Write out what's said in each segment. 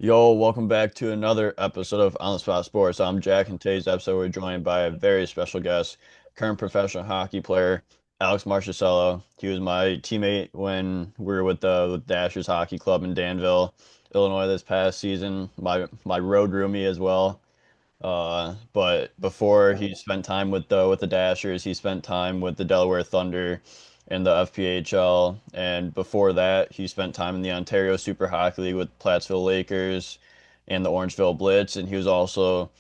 Yo, welcome back to another episode of On the Spot Sports. I'm Jack, and today's episode we're joined by a very special guest, current professional hockey player, Alex Marchisello. He was my teammate when we were with Dashers Hockey Club in Danville, Illinois this past season. My road roomie as well. But before he spent time with the Dashers, he spent time with the Delaware Thunder in the FPHL, and before that, he spent time in the Ontario Super Hockey League with Plattsville Lakers and the Orangeville Blitz, and he was also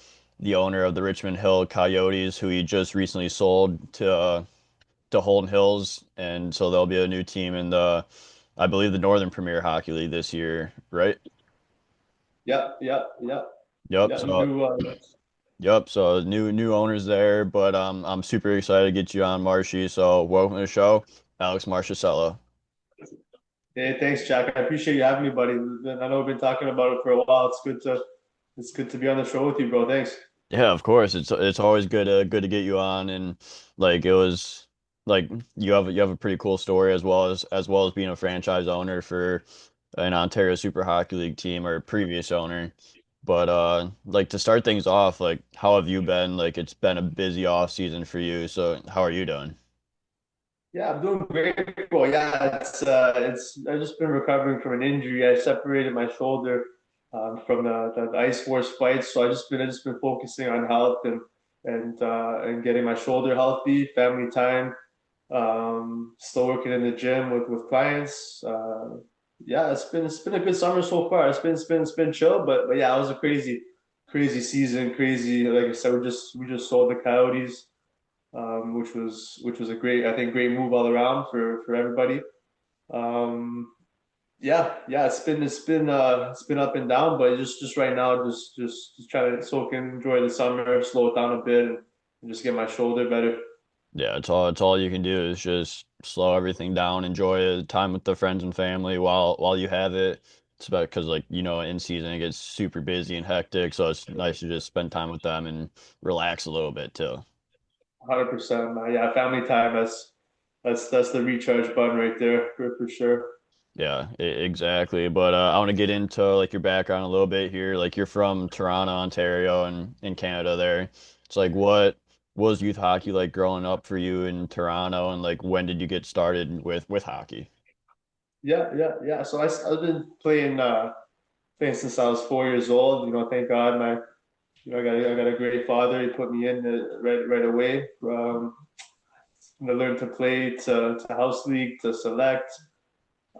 the owner of the Richmond Hill Coyotes, who he just recently sold to Holden Hills, and so there'll be a new team in I believe, the Northern Premier Hockey League this year, right? Yep. Yep. Yeah, new Yep, so new owners there, but I'm super excited to get you on, Marshy. So welcome to the show, Alex Marchisello. Hey, thanks, Jack. I appreciate you having me, buddy. I know we've been talking about it for a while. It's good to be on the show with you, bro. Thanks. Yeah, of course. It's always good to get you on, and like it was like you have a pretty cool story as well as being a franchise owner for an Ontario Super Hockey League team or a previous owner. But like to start things off, like how have you been? Like it's been a busy off season for you, so how are you doing? Yeah, I'm doing great, bro. Yeah, it's I've just been recovering from an injury. I separated my shoulder from the ice force fight, so I just been focusing on health and getting my shoulder healthy, family time. Still working in the gym with clients. Yeah, it's been a good summer so far. It's been chill, but yeah, it was a crazy season. Crazy, like I said, we just sold the Coyotes, which was a great move all around for everybody. Um, yeah, it's been up and down, but just right now, just trying to soak in, enjoy the summer, slow it down a bit, and just get my shoulder better. Yeah, it's all you can do is just slow everything down, enjoy time with the friends and family while you have it. It's about because like in season it gets super busy and hectic, so it's nice to just spend time with them and relax a little bit too. 100%. Yeah, family time. That's the recharge button right there for sure. Yeah, exactly. But I want to get into like your background a little bit here. Like you're from Toronto, Ontario, and in Canada there. It's like what was youth hockey like growing up for you in Toronto, and like when did you get started with hockey? Yeah. So I've been playing since I was 4 years old. Thank God I got a great father. He put me in right away. I learned to play to house league to select.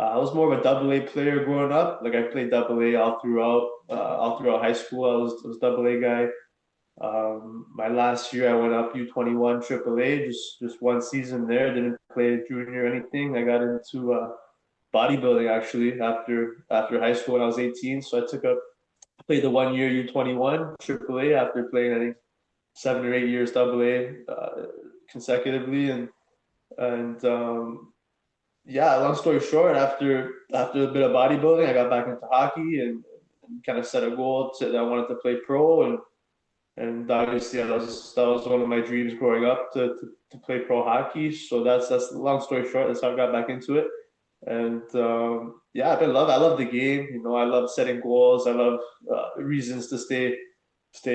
I was more of a double A player growing up. Like I played double A all throughout high school. I was double A guy. My last year I went up U21 Triple A, just one season there. Didn't play junior or anything. I got into bodybuilding actually after high school when I was 18. So played the 1 year U21 Triple A after playing I think 7 or 8 years Double A consecutively, and yeah. Long story short, after a bit of bodybuilding, I got back into hockey and kind of set a goal that I wanted to play pro, and obviously that was one of my dreams growing up to play pro hockey. So that's long story short. That's how I got back into it. And yeah, I love the game. I love setting goals. I love reasons to stay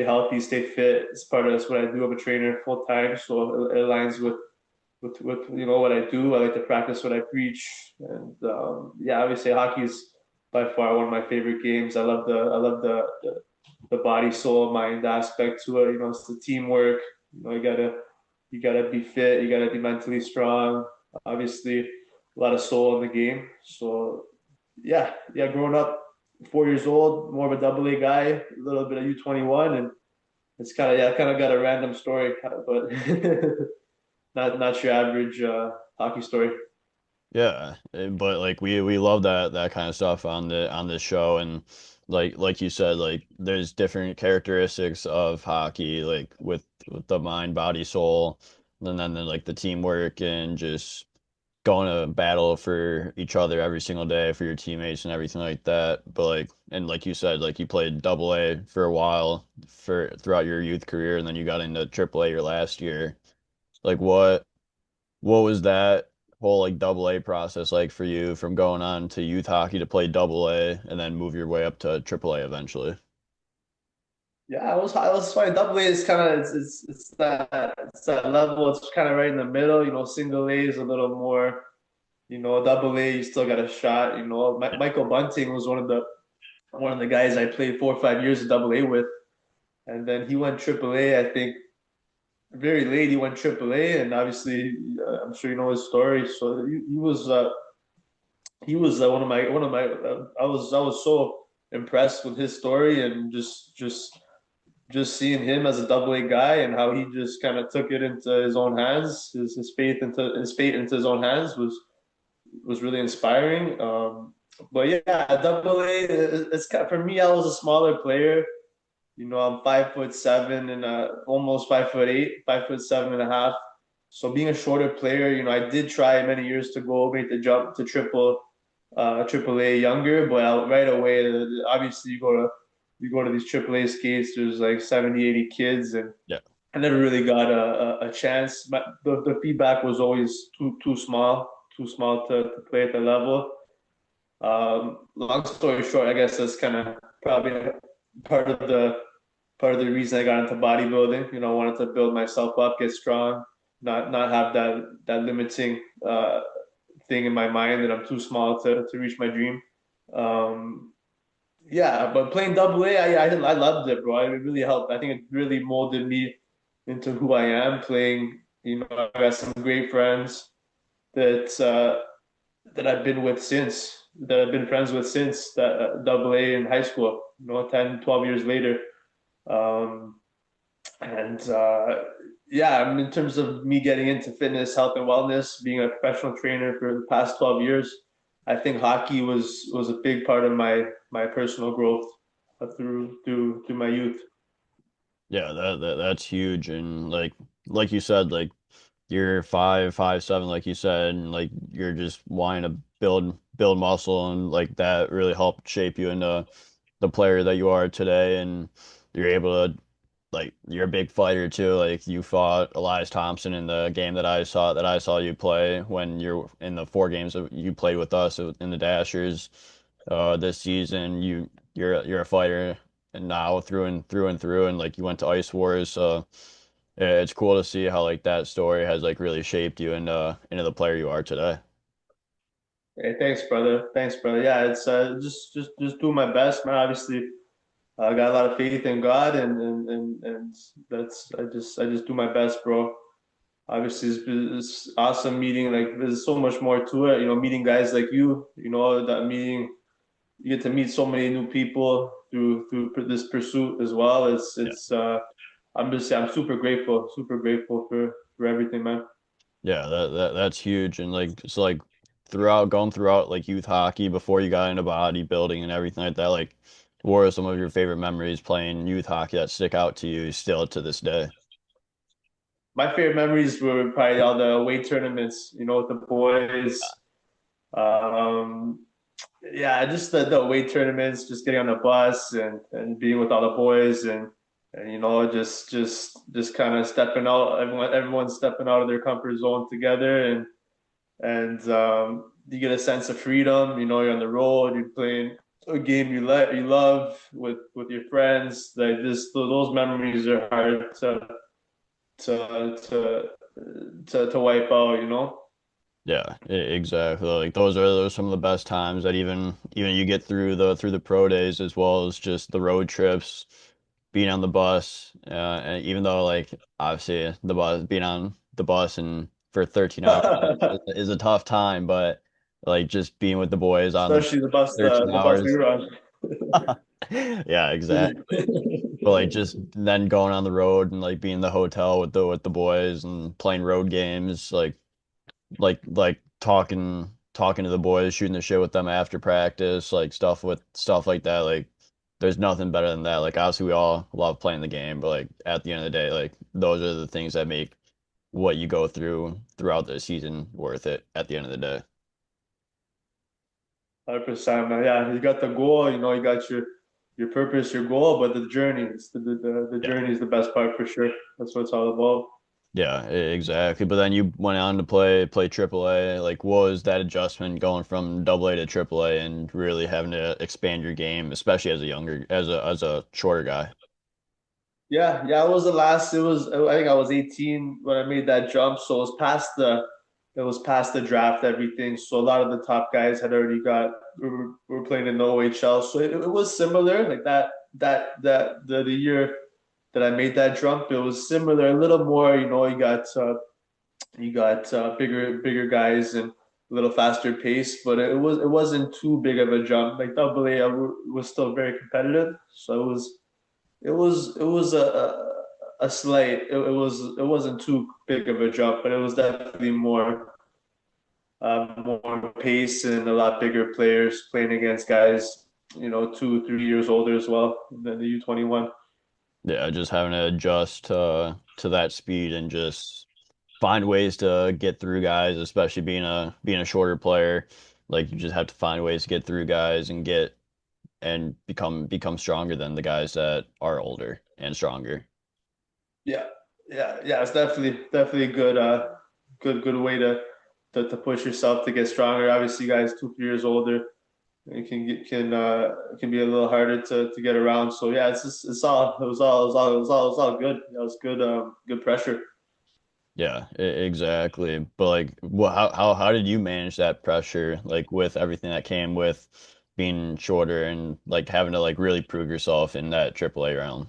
healthy, stay fit. That's what I do. I'm a trainer full time, so it aligns with what I do. I like to practice what I preach, and yeah, obviously hockey is by far one of my favorite games. I love the body, soul, mind aspect to it. It's the teamwork. You gotta be fit. You gotta be mentally strong. Obviously, a lot of soul in the game. So yeah. Growing up, 4 years old, more of a double A guy, a little bit of U21, and it's kind of got a random story, but not your average hockey story. Yeah, but like we love that kind of stuff on this show, and like you said, like there's different characteristics of hockey, like with the mind, body, soul, and then like the teamwork and just going to battle for each other every single day for your teammates and everything like that. But like and like you said, like you played double A for a while for throughout your youth career, and then you got into triple A your last year. Like what was that? whole like double A process like for you from going on to youth hockey to play double A and then move your way up to triple A eventually? Yeah, I was fine. Double A is kind of it's that level. It's kind of right in the middle. Single A is a little more. Double A you still got a shot. Michael Bunting was one of the guys I played 4 or 5 years of double A with, and then he went triple A. I think very late he went triple A, and obviously I'm sure you know his story. So he was one of my I was so impressed with his story and just seeing him as a double A guy and how he just kind of took it into his own hands, his fate into his own hands was really inspiring. But yeah, double A, it's kind of, for me. I was a smaller player. I'm 5'7" and almost 5'8", 5'7.5". So being a shorter player, I did try many years to make the jump to triple A younger, but right away, obviously you go to these triple A skates. There's like 70, 80 kids, and Yeah. I never really got a chance. The feedback was always too small to play at the level. Long story short, I guess that's kind of probably part of the part of the reason I got into bodybuilding. I wanted to build myself up, get strong, not have that limiting thing in my mind that I'm too small to reach my dream. Um, yeah, but playing double A, I loved it, bro. It really helped. I think it really molded me into who I am. Playing, I got some great friends that that I've been with since that I've been friends with since that double A in high school. 10, 12 years later. Um, and yeah, I mean, in terms of me getting into fitness, health, and wellness, being a professional trainer for the past 12 years, I think hockey was a big part of my personal growth through my youth. Yeah, that's huge. And like you said, like you're 5'7", like you said, and like you're just wanting to build muscle, and like that really helped shape you into the player that you are today. And you're able to, like, you're a big fighter too. Like you fought Elias Thompson in the game that I saw you play when you're in the 4 games that you played with us in the Dashers this season. You're a fighter and now through and like you went to Ice Wars. So yeah, it's cool to see how like that story has like really shaped you into the player you are today. Hey, thanks, brother. Thanks, brother. Yeah, it's just do my best, man. Obviously, I got a lot of faith in God, and that's I just do my best, bro. Obviously, it's awesome meeting. Like, there's so much more to it. Meeting guys like you. That meeting, you get to meet so many new people through this pursuit as well. I'm super grateful for everything, man. Yeah, that's huge. And like it's like going throughout like youth hockey before you got into bodybuilding and everything like that, like what are some of your favorite memories playing youth hockey that stick out to you still to this day? My favorite memories were probably all the weight tournaments. With the boys. Um, yeah, just the weight tournaments, just getting on the bus and being with all the boys and just kind of stepping out. Everyone's stepping out of their comfort zone together and you get a sense of freedom. You're on the road, you're playing a game you love with your friends. Like this, those memories are hard to to to wipe out. Yeah, exactly. Like those are some of the best times that even you get through the pro days as well as just the road trips, being on the bus. And even though like obviously the bus being on the bus and for 13 hours is a tough time, but like just being with the boys on the Especially the bus 13 the bus we hours. were on. Yeah, exactly. But like just then going on the road and like being in the hotel with the boys and playing road games, like talking to the boys, shooting the shit with them after practice, like stuff like that. Like there's nothing better than that. Like obviously we all love playing the game, but like at the end of the day, like those are the things that make what you go throughout the season worth it at the end of the day. 100%, man. Yeah, you got the goal, you got your purpose, your goal, but the journey, the Yeah. journey is the best part for sure. That's what it's all about. Yeah, exactly. But then you went on to play AAA. Like, what was that adjustment going from AA to AAA and really having to expand your game, especially as a younger, as a shorter guy? Yeah, it was the last. It was I think I was 18 when I made that jump, so it was past the draft, everything. So a lot of the top guys had already got were playing in the OHL, so it was similar like the year that I made that jump, it was similar, a little more. You got bigger guys and a little faster pace, but it wasn't too big of a jump. Like Double A was still very competitive, so it was a slight. It wasn't too big of a jump, but it was definitely more pace and a lot bigger players playing against guys 2 3 years older as well than the U21. Yeah, just having to adjust to that speed and just find ways to get through guys, especially being a shorter player. Like you just have to find ways to get through guys and get and become stronger than the guys that are older and stronger. Yeah, yeah. It's definitely a good way to push yourself to get stronger. Obviously, guys 2 3 years older, it can be a little harder to get around. So yeah, it's all it was all it was all it was all it was all good. That was good pressure. Yeah, exactly. But like, how did you manage that pressure, like with everything that came with being shorter and like having to like really prove yourself in that AAA round?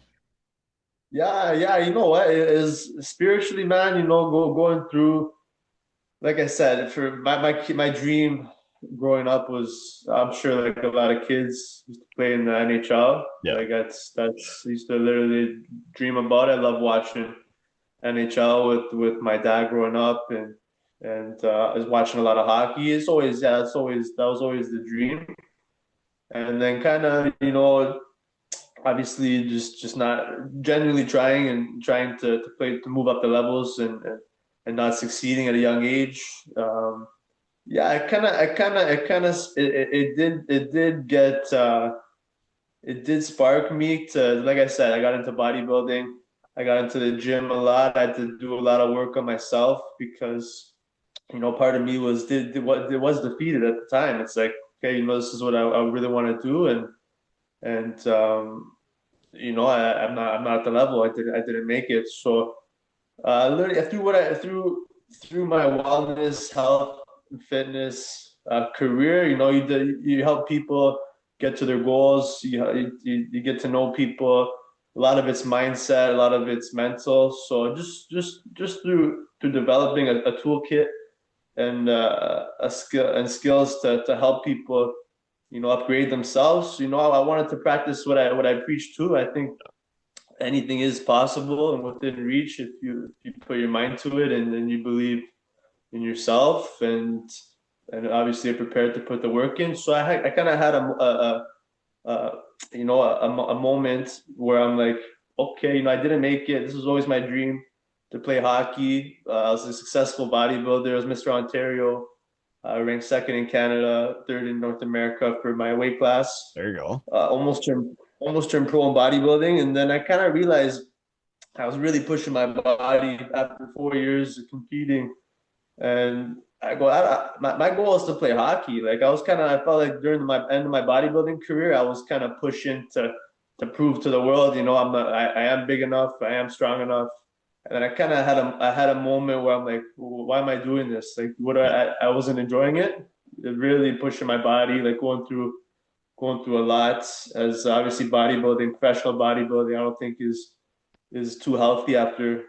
Yeah. You know what? It is spiritually, man. Going through. Like I said, for my dream growing up was, I'm sure like a lot of kids used to play in the NHL. Yeah, Like that's I used to literally dream about it. I love watching NHL with my dad growing up, and I was watching a lot of hockey. That was always the dream. And then kind of obviously just not genuinely trying to play to move up the levels and not succeeding at a young age. Yeah, it did spark me to, like I said, I got into bodybuilding. I got into the gym a lot. I had to do a lot of work on myself because, part of me what it was defeated at the time. It's like, okay, this is what I really want to do, and I'm not at the level. I didn't make it. So literally through my wellness, health, and fitness career, you help people get to their goals. You get to know people. A lot of it's mindset, a lot of it's mental. So just through developing a toolkit and a skills to help people, upgrade themselves. I wanted to practice what I preach too. I think anything is possible and within reach if you put your mind to it and then you believe in yourself and obviously are prepared to put the work in. So I kind of had a a moment where I'm like, okay, I didn't make it. This was always my dream to play hockey. I was a successful bodybuilder. I was Mr. Ontario. I ranked second in Canada, third in North America for my weight class. there you go. Almost turned pro in bodybuilding, and then I kind of realized I was really pushing my body after 4 years of competing, and my goal is to play hockey. Like I felt like during my end of my bodybuilding career, I was kind of pushing to prove to the world, I am big enough, I am strong enough. And then I had a moment where I'm like, why am I doing this? Like, Yeah. I wasn't enjoying it. It really pushing my body, like going through a lot. As obviously bodybuilding, professional bodybuilding, I don't think is too healthy after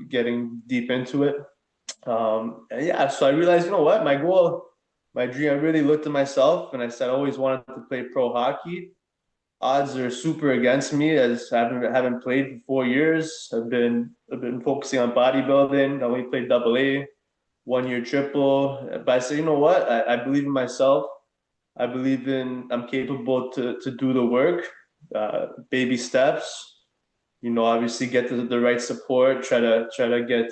getting deep into it. And yeah, so I realized, what, my goal, my dream. I really looked at myself and I said I always wanted to play pro hockey. Odds are super against me as I haven't played for 4 years. I've been focusing on bodybuilding. I only played double A, 1 year triple. But I said, you know what? I believe in myself. I believe I'm capable to do the work, baby steps. Obviously get the right support, try to get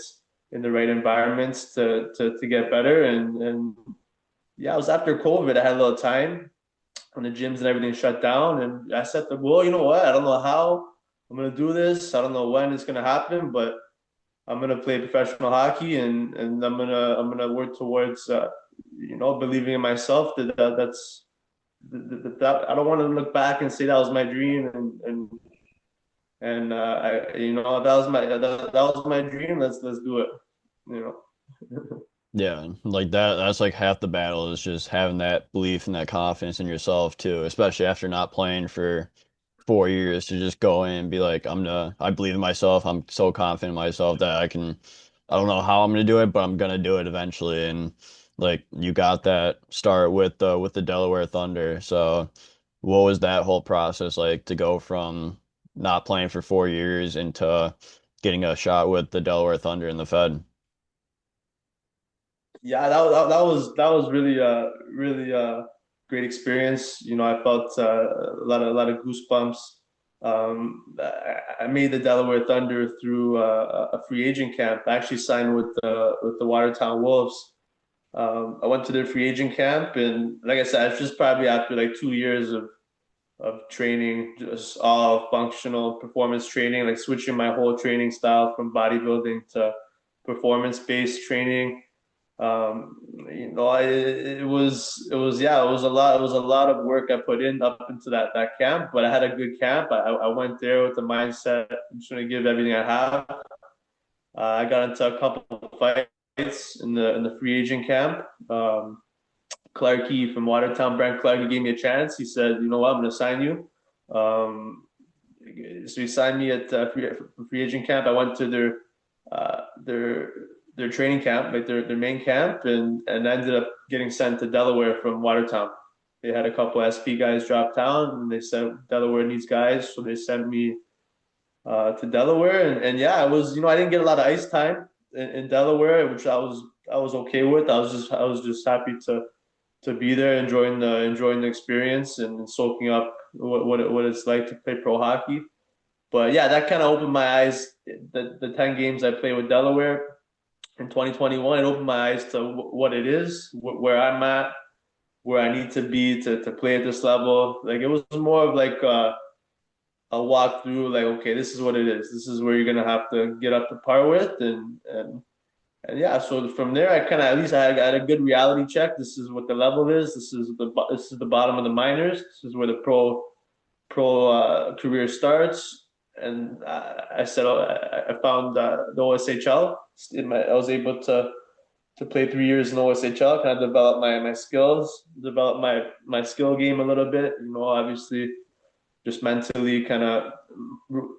in the right environments to get better. And yeah, it was after COVID. I had a little time when the gyms and everything shut down, and I said, well, you know what? I don't know how I'm gonna do this. I don't know when it's gonna happen, but I'm gonna play professional hockey, and I'm gonna work towards believing in myself that I don't want to look back and say that was my dream and that was my dream. Let's do it. You know. Yeah, like that's like half the battle is just having that belief and that confidence in yourself too, especially after not playing for 4 years to just go in and be like, I believe in myself. I'm so confident in myself that I don't know how I'm gonna do it, but I'm gonna do it eventually. And like you got that start with the Delaware Thunder. So what was that whole process like to go from not playing for 4 years into getting a shot with the Delaware Thunder in the Fed? Yeah, that was really great experience. I felt a lot of goosebumps. I made the Delaware Thunder through a free agent camp. I actually signed with the Watertown Wolves. I went to their free agent camp, and like I said, it's just probably after like 2 years of training, just all functional performance training, like switching my whole training style from bodybuilding to performance-based training. It was a lot of work I put in up into that camp, but I had a good camp. I went there with the mindset I'm just going to give everything I have. I got into a couple of fights in the free agent camp. Clarkey from Watertown, Brent Clarkey gave me a chance. He said, "You know what? I'm going to sign you." Um, so he signed me at free agent camp. I went to their training camp, like their main camp, and I ended up getting sent to Delaware from Watertown. They had a couple SP guys drop down, and they said Delaware needs guys, so they sent me to Delaware, and yeah, I didn't get a lot of ice time in Delaware, which I was okay with. I was just happy to be there, enjoying the experience and soaking up what it's like to play pro hockey. But yeah, that kind of opened my eyes. The 10 games I played with Delaware in 2021, it opened my eyes to what it is, where I'm at, where I need to be to play at this level. Like it was more of like a walk through, like okay, this is what it is. This is where you're gonna have to get up to par with, and yeah. So from there, I kind of at least I got a good reality check. This is what the level is. This is the bottom of the minors. This is where the pro career starts. And I said I found the OSHL. I was able to play 3 years in OSHL, kind of develop my skills, develop my skill game a little bit. Obviously, just mentally kind of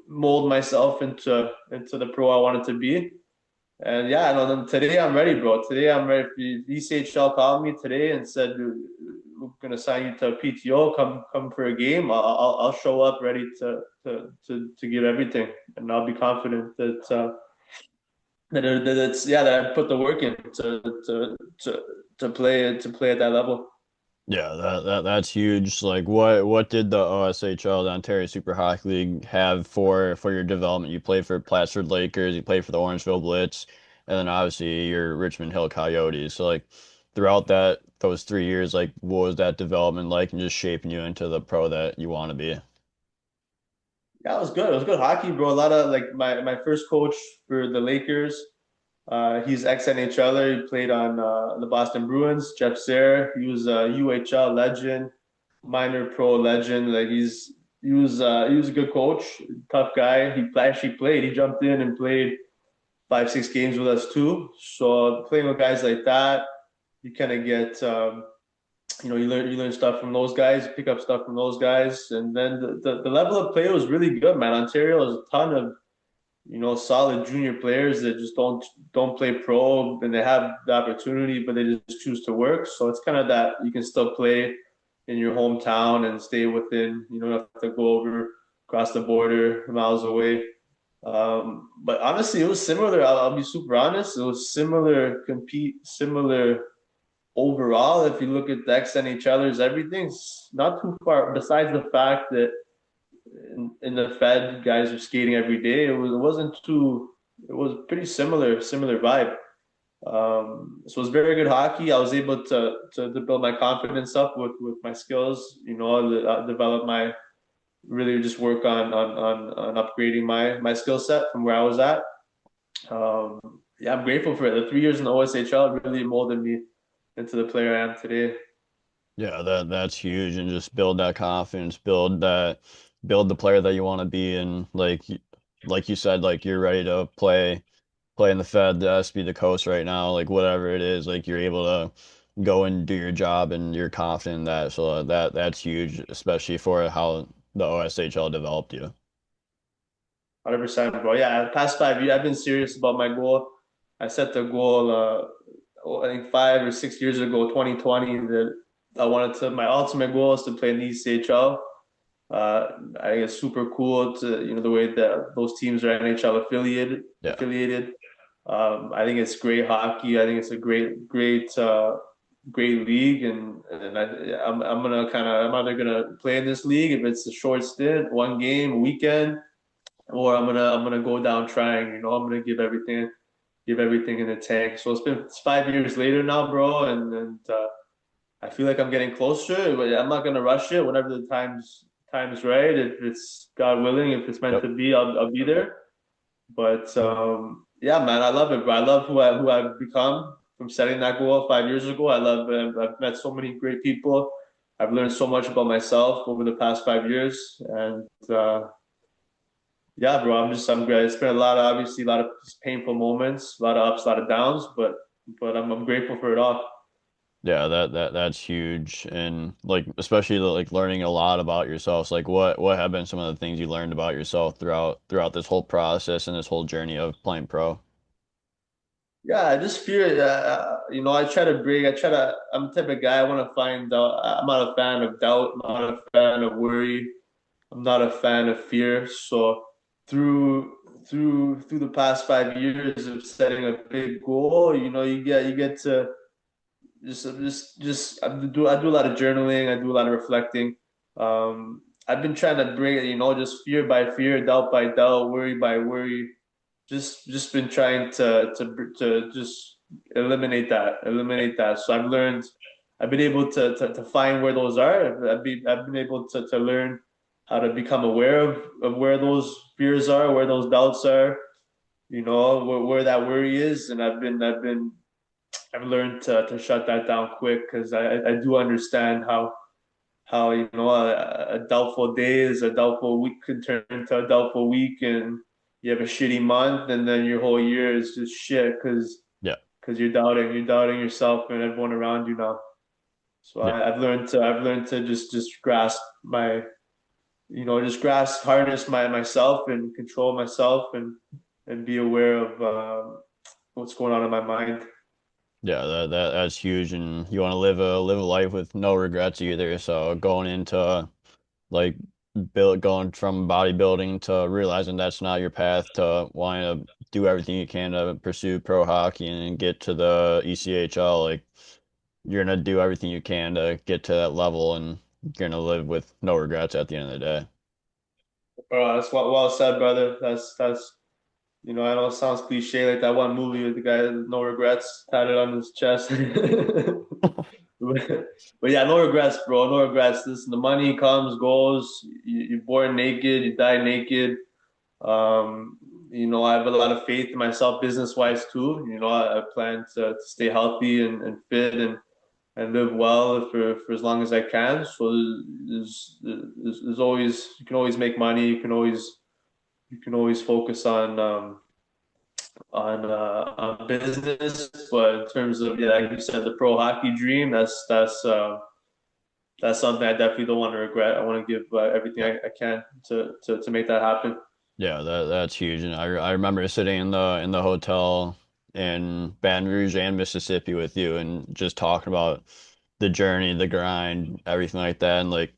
mold myself into the pro I wanted to be. And yeah, and then today I'm ready, bro. Today I'm ready. ECHL called me today and said we're gonna sign you to a PTO. Come for a game. I'll show up ready to give everything, and I'll be confident that I put the work in to play at that level. Yeah, that's huge. Like what did the OSHL, the Ontario Super Hockey League, have for your development? You played for Plattsburgh Lakers, you played for the Orangeville Blitz, and then obviously your Richmond Hill Coyotes. So like throughout those 3 years, like what was that development like and just shaping you into the pro that you want to be? Yeah, it was good. It was good hockey, bro. A lot of like my first coach for the Lakers. He's ex-NHLer. He played on the Boston Bruins. Jeff Sayre. He was a UHL legend, minor pro legend. Like he was a good coach, tough guy. He actually played. He jumped in and played 5, 6 games with us too. So playing with guys like that, you kind of get you learn stuff from those guys, pick up stuff from those guys, and then the level of play was really good, man. Ontario has a ton of solid junior players that just don't play pro, and they have the opportunity, but they just choose to work. So it's kind of that you can still play in your hometown and stay within. You don't have to go over across the border miles away. But honestly, it was similar. I'll be super honest. It was similar overall. If you look at the ex-NHLers, everything's not too far. Besides the fact that in the Fed, guys are skating every day. It wasn't too. It was pretty similar vibe. So it was very good hockey. I was able to build my confidence up with my skills. Develop my really just work on upgrading my skill set from where I was at. Yeah, I'm grateful for it. The 3 years in the OSHL really molded me into the player I am today. Yeah, that's huge, and just build that confidence, build the player that you want to be, and like you said, like you're ready to play in the Fed, the SB, the coast right now, like whatever it is, like you're able to go and do your job, and you're confident in that. So that's huge, especially for how the OSHL developed you. 100%, bro. Yeah, the past 5 years, I've been serious about my goal. I set the goal, I think 5 or 6 years ago, 2020, that I wanted to, my ultimate goal is to play in the ECHL. I think it's super cool to, the way that those teams are NHL Yeah. affiliated. I think it's great hockey. I think it's a great league, and I'm either gonna play in this league if it's a short stint, one game, a weekend, or I'm gonna go down trying. I'm gonna give everything in the tank. So it's 5 years later now, bro, and I feel like I'm getting closer. But I'm not gonna rush it. Whenever the time's right, if it's God willing, if it's meant Yep. to be, I'll be there. But yeah, man, I love it, bro. I love who I've become from setting that goal 5 years ago. I've met so many great people. I've learned so much about myself over the past 5 years, and yeah, bro, I'm great. It's been a lot of obviously a lot of painful moments, a lot of ups, a lot of downs, but I'm grateful for it all. Yeah, that's huge, and like especially like learning a lot about yourself. So, like what have been some of the things you learned about yourself throughout this whole process and this whole journey of playing pro? Yeah, I just fear, I try to bring, I try to, I'm the type of guy I want to find out. I'm not a fan of doubt. I'm not a fan of worry. I'm not a fan of fear. So through through the past 5 years of setting a big goal, you get to I do a lot of journaling. I do a lot of reflecting. I've been trying to bring it, just fear by fear, doubt by doubt, worry by worry. Just been trying to just eliminate that. So I've been able to find where those are. I've been able to learn how to become aware of where those fears are, where those doubts are, where that worry is, and I've learned to shut that down quick because I do understand how a doubtful day is a doubtful week can turn into a doubtful week, and you have a shitty month, and then your whole year is just shit Yeah. because you're doubting yourself and everyone around you now. So Yeah. I've learned to just grasp my just grasp harness myself and control myself and be aware of what's going on in my mind. Yeah, that's huge, and you want to live a life with no regrets either. So going into like going from bodybuilding to realizing that's not your path to wanting to do everything you can to pursue pro hockey and get to the ECHL, like you're gonna do everything you can to get to that level, and you're gonna live with no regrets at the end of the day. That's well said, brother. That's I know it sounds cliche like that one movie with the guy with no regrets tatted on his chest. But yeah, no regrets, bro. No regrets. Listen, the money comes, goes. You're born naked, you die naked. I have a lot of faith in myself business wise too. I plan to stay healthy and fit and live well for as long as I can. So there's always you can always make money. You can always focus on business, but in terms of like you said, the pro hockey dream, that's something I definitely don't want to regret. I want to give everything Yeah. I can to make that happen. Yeah, that's huge. And I remember sitting in the hotel in Baton Rouge and Mississippi with you and just talking about the journey, the grind, everything like that, and like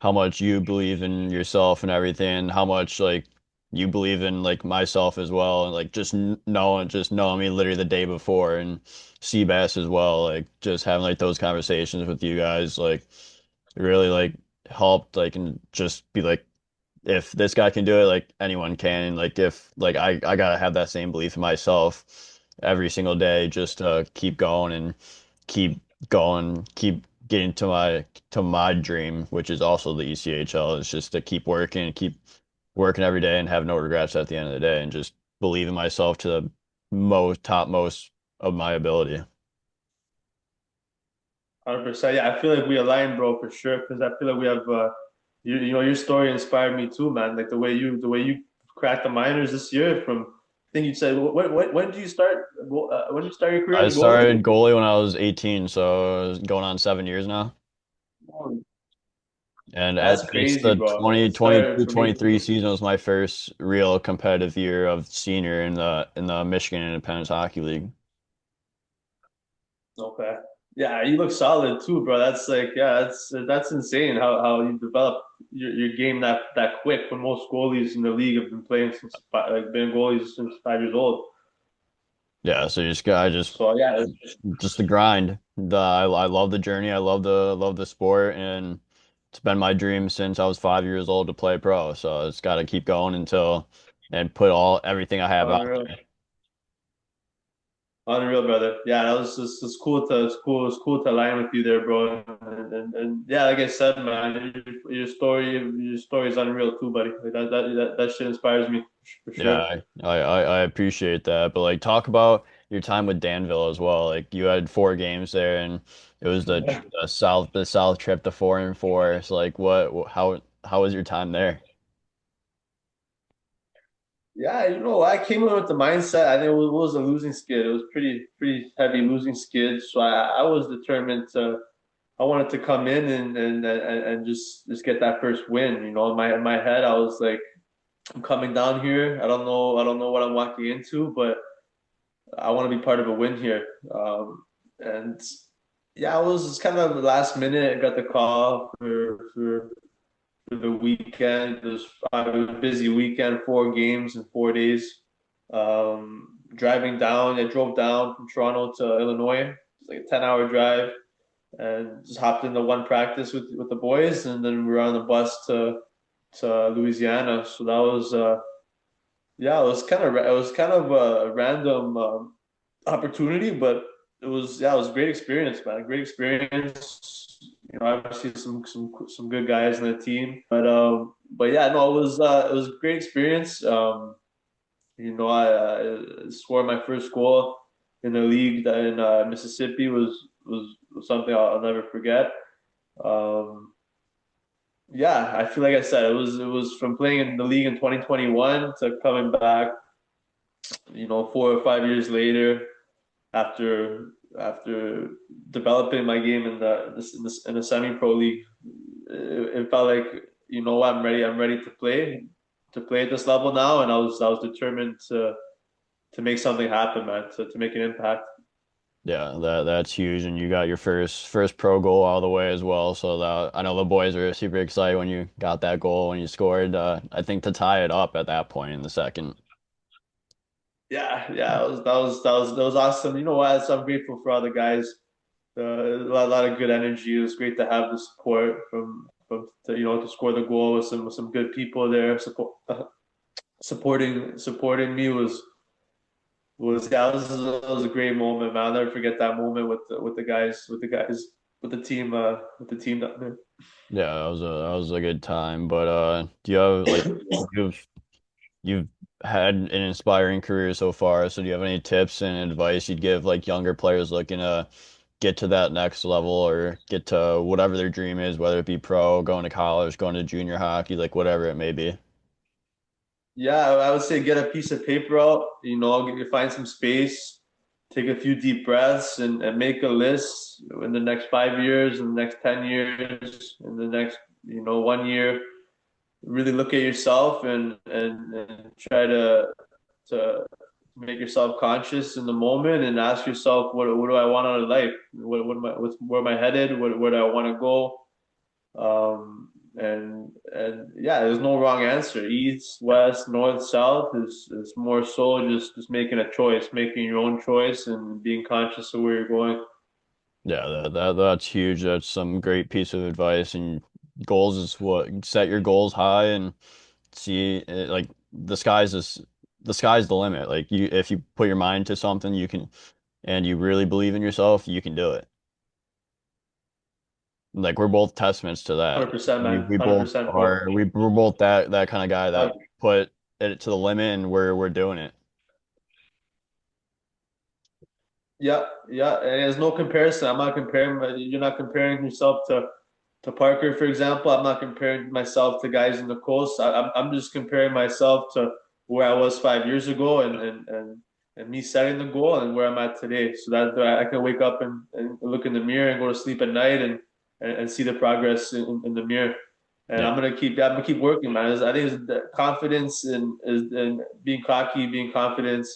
how much you believe in yourself and everything, how much like you believe in like myself as well, and like just knowing me literally the day before, and Seabass as well, like just having like those conversations with you guys, like really like helped like and just be like if this guy can do it, like anyone can. And like if like I gotta have that same belief in myself every single day just to keep going and keep keep getting to my dream, which is also the ECHL. Is just to keep working every day and have no regrets at the end of the day and just believe in myself to the most topmost of my ability. 100%. Yeah, I feel like we align, bro, for sure. Because I feel like we have, you know, your story inspired me too, man. Like the way you cracked the minors this year. From I think you said, when did you start? When did you start your career I as a goalie? started goalie when I was 18, so going on 7 years now. Oh, And that's it's crazy, the bro. It started from 2022-23 18. season was my first real competitive year of senior in the Michigan Independence Hockey League. Okay. Yeah, you look solid too, bro. That's like, yeah, that's insane how you develop your game that quick. When most goalies in the league have been playing since like been goalies since 5 years old. Yeah, so you just got I So yeah, just the grind. I love the journey. I love the sport, and it's been my dream since I was 5 years old to play pro. So it's got to keep going until and put all everything I have out unreal. there. Unreal, brother. Yeah, that was just it's cool to it's cool to align with you there, bro. And yeah, like I said, man, your story is unreal too, buddy. Like that shit inspires me for Yeah, sure. I appreciate that. But like talk about your time with Danville as well. Like you had 4 games there and it was Yeah. the south trip to 4-4. So like how was your time there? Yeah, you know, I came in with the mindset. I think it was a losing skid. It was pretty heavy losing skid. So I was determined to. I wanted to come in and just get that first win. You know, in my head, I was like, I'm coming down here. I don't know what I'm walking into, but I want to be part of a win here. And yeah, I was kind of the last minute. I got the call for the weekend. It was a busy weekend, 4 games in 4 days. I drove down from Toronto to Illinois. It's like a 10-hour drive, and just hopped into one practice with the boys, and then we were on the bus to Louisiana. So that was yeah, it was kind of a random opportunity, but it was a great experience, man. Great experience. You know, obviously some good guys in the team, but yeah, no, it was a great experience. You know, I scored my first goal in the league in Mississippi was something I'll never forget. Um, yeah, I feel like I said it was from playing in the league in 2021 to coming back, you know, 4 or 5 years later after developing my game in in the semi pro league. It felt like, you know what, I'm ready to play at this level now, and I was determined to make something happen, man, to make an impact. Yeah, that's huge, and you got your first pro goal all the way as well. So that I know the boys were super excited when you got that goal when you scored. I think to tie it up at that point in the second. Yeah, yeah, that was awesome. You know what? So I'm grateful for all the guys. A lot of good energy. It was great to have the support you know, to score the goal with some good people there supporting me was yeah, that was a great moment, man. I'll never forget that moment with the guys with the team down there. Yeah, that was a good time. But do you have like you've you've had an inspiring career so far, so do you have any tips and advice you'd give like younger players looking to get to that next level or get to whatever their dream is, whether it be pro, going to college, going to junior hockey, like whatever it may be? Yeah, I would say get a piece of paper out, you know, find some space, take a few deep breaths and make a list in the next 5 years, in the next 10 years, in the next, you know, 1 year. Really look at yourself and try to make yourself conscious in the moment and ask yourself, what do I want out of life? Where am I headed? Where do I want to go? And yeah, there's no wrong answer. East, west, north, south is more so just making a choice, making your own choice and being conscious of where you're going. Yeah, that's huge. That's some great piece of advice. And goals is what set your goals high and see it, like the sky's the limit. Like you, if you put your mind to something, you can, and you really believe in yourself, you can do it. Like we're both testaments to that. 100%, man. We both 100%, bro. are. We're both that kind of guy that put it to the limit, and we're doing it. Yeah, yeah, and there's no comparison. I'm not comparing. You're not comparing yourself to Parker, for example. I'm not comparing myself to guys in the coast. I'm just comparing myself to where I was 5 years ago, and me setting the goal and where I'm at today. So that I can wake up and look in the mirror and go to sleep at night and see the progress in the mirror. And Yeah. I'm gonna keep working, man. I think it's the confidence and being cocky, being confident.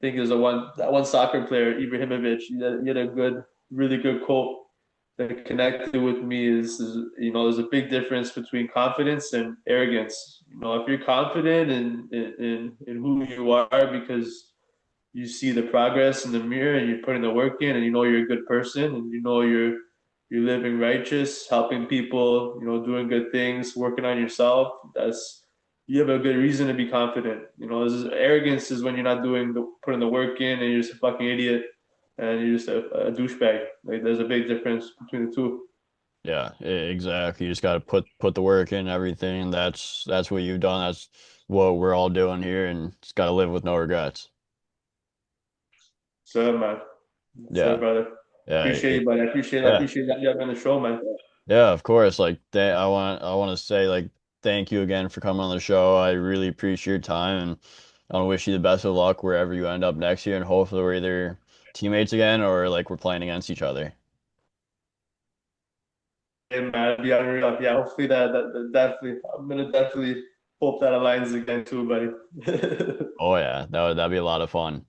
I think there's that one soccer player, Ibrahimovic. He had a really good quote that connected with me there's a big difference between confidence and arrogance. If you're confident in who you are because you see the progress in the mirror and you're putting the work in and you know you're a good person and you know you're living righteous, helping people, doing good things, working on yourself, that's you have a good reason to be confident. Arrogance is when you're not putting the work in and you're just a fucking idiot and you're just a douchebag. Like there's a big difference between the two. Yeah, exactly. You just got to put the work in, everything. That's what you've done. That's what we're all doing here, and just got to live with no regrets. So man, so Yeah, brother. yeah, Appreciate you, buddy. I yeah, appreciate that you having on the show, man. yeah. Of course. Like, I want to say like thank you again for coming on the show. I really appreciate your time, and I want to wish you the best of luck wherever you end up next year, and hopefully we're either teammates again or like we're playing against each other. Yeah, man, it'd be unreal. Yeah, hopefully that definitely. I'm gonna definitely hope that aligns again too, buddy. Oh yeah, that'd be a lot of fun.